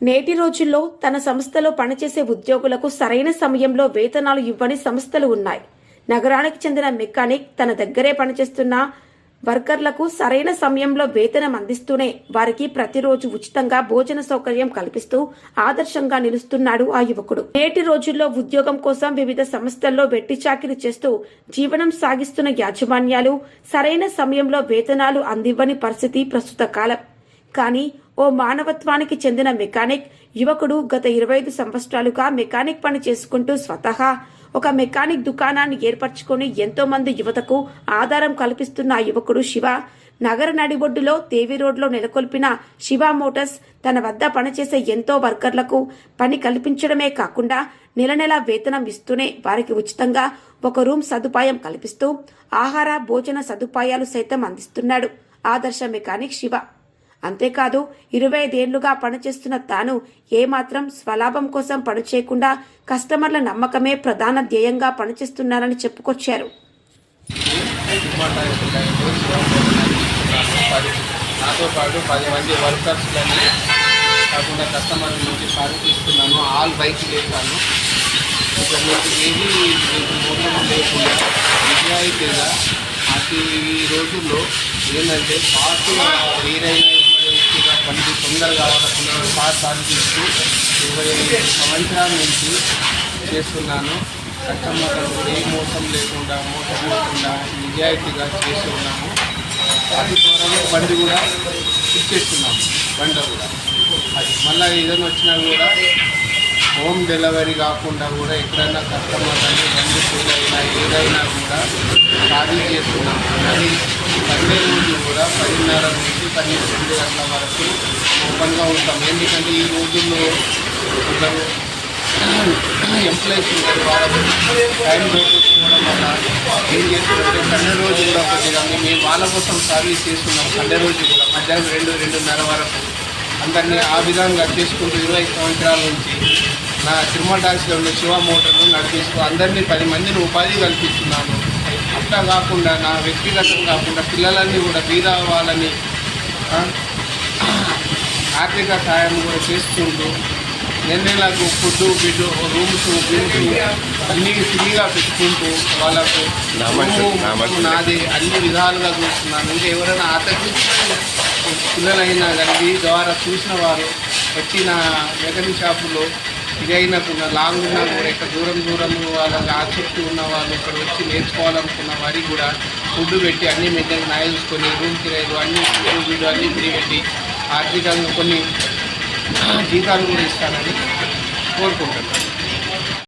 నేటి రోజుల్లో తన సంస్థలో పనిచేసే ఉద్యోగులకు సరైన సమయంలో వేతనాలు ఇవ్వని సంస్థలు ఉన్నాయి. నగరానికి చెందిన మెకానిక్ తన దగ్గరే పనిచేస్తున్న వర్కర్లకు సరైన సమయంలో వేతనం అందిస్తూనే వారికి ప్రతిరోజు ఉచితంగా భోజన సౌకర్యం కల్పిస్తూ ఆదర్శంగా నిలుస్తున్నాడు ఆ యువకుడు. నేటి రోజుల్లో ఉద్యోగం కోసం వివిధ సంస్థల్లో వెట్టి చాకిరీ చేస్తూ జీవనం సాగిస్తున్న యాజమాన్యాలు సరైన సమయంలో వేతనాలు అందివ్వని పరిస్థితి ప్రస్తుత కాలం. కానీ ఓ మానవత్వానికి చెందిన మెకానిక్ యువకుడు గత 25 సంవత్సరాలుగా మెకానిక్ పని చేసుకుంటూ స్వతహా ఒక మెకానిక్ దుకాణాన్ని ఏర్పరచుకుని ఎంతో మంది యువతకు ఆధారం కల్పిస్తున్న ఆ యువకుడు శివ నగర నడిబొడ్డులో దేవి రోడ్లో నెలకొల్పిన శివ మోటార్స్ తన వద్ద పనిచేసే ఎంతో వర్కర్లకు పని కల్పించడమే కాకుండా నెల నెలా వేతనం ఇస్తూనే వారికి ఉచితంగా ఒక రూమ్ సదుపాయం కల్పిస్తూ ఆహార భోజన సదుపాయాలు సైతం అందిస్తున్నాడు ఆదర్శ మెకానిక్ శివ. అంతేకాదు 25 ఏళ్లుగా పనిచేస్తున్న తాను ఏమాత్రం స్వలాభం కోసం పనిచేయకుండా కస్టమర్ల నమ్మకమే ప్రధాన ధ్యేయంగా పనిచేస్తున్నారని చెప్పుకొచ్చారు. నాతో పాటు 10 మంది వర్కర్స్లని కాకుండా కస్టమర్ నుంచి సర్వీస్ ఇస్తున్నాను. ఆల్ బైక్ చేశాను. ఏది మోసం లేకుండా నిజాయితీగా అతి ఈ రోజుల్లో ఏంటంటే ఫాస్ట్గా ఏదైనా ఎమర్జెన్సీగా పని తొందరగా కావాలనుకున్న ఫాస్ట్ సర్వీస్తూ 25 సంవత్సరాల నుంచి చేస్తున్నాను. కస్టమర్లకు ఏ మోసం లేకుండా నిజాయితీగా చేస్తున్నాము. అతి త్వరలో బండి కూడా ఇచ్చేస్తున్నాము. బండి కూడా అది మళ్ళీ ఏదైనా వచ్చినా కూడా హోమ్ డెలివరీ కాకుండా కూడా ఎక్కడైనా కస్టమర్ కానీ బండి పూలైనా ఏదైనా కూడా ఖాళీ చేస్తున్నాము. అది సండే రోజు కూడా 10:30 నుంచి 12 గంటల వరకు ఓపెన్గా ఉంటాం. ఎందుకంటే ఈ రోజుల్లో కొందరు ఎంప్లాయీస్ ఉంటారు, వాళ్ళకు టైం దొరకకపోవడం వల్ల ఏం చేస్తుందంటే సండే రోజు కూడా కొద్దిగా మేము వాళ్ళ కోసం సర్వీస్ చేస్తున్నాం. సండే రోజు కూడా మధ్యాహ్నం 2-2:30 వరకు అందరినీ ఆ విధంగా చేసుకుంటూ 20 సంవత్సరాల నుంచి నా తిరుమల టాక్సీలో ఉన్న శివ మోటార్ను నడిపిస్తూ అందరినీ 10 మందిని ఉపాధి కల్పిస్తున్నాను. అట్లా కాకుండా నా వ్యక్తిగతం కాకుండా పిల్లలన్నీ కూడా బీద వాళ్ళని ఆర్థిక సహాయం కూడా చేసుకుంటూ నెలకు ఫుడ్ బిడ్డు రూమ్స్ అన్నీ ఫ్రీగా పెట్టుకుంటూ వాళ్ళకు నాది అన్ని విధాలుగా చూస్తున్నాను. ఇంకా ఎవరైనా ఆర్థిక పిల్లలైనా కానీ ద్వారా చూసిన వారు వచ్చి నా మెకానిక్ షాపులో ఇదైనకున్న లాంగ్ ఉన్నా కూడా ఇక్కడ దూరం వాళ్ళకి ఆసక్తి ఉన్న వాళ్ళు ఇక్కడ వచ్చి నేర్చుకోవాలనుకున్న వారికి కూడా ఫుడ్ పెట్టి అన్ని మెకానిక్ నాయ చూసుకొని రూమ్ కిరాయిలు అన్ని ఫుడ్ వీడియో అన్నీ ఫ్రీ పెట్టి ఆర్థికంగా కొన్ని జీతాలు కూడా ఇస్తానని కోరుకుంటున్నాను.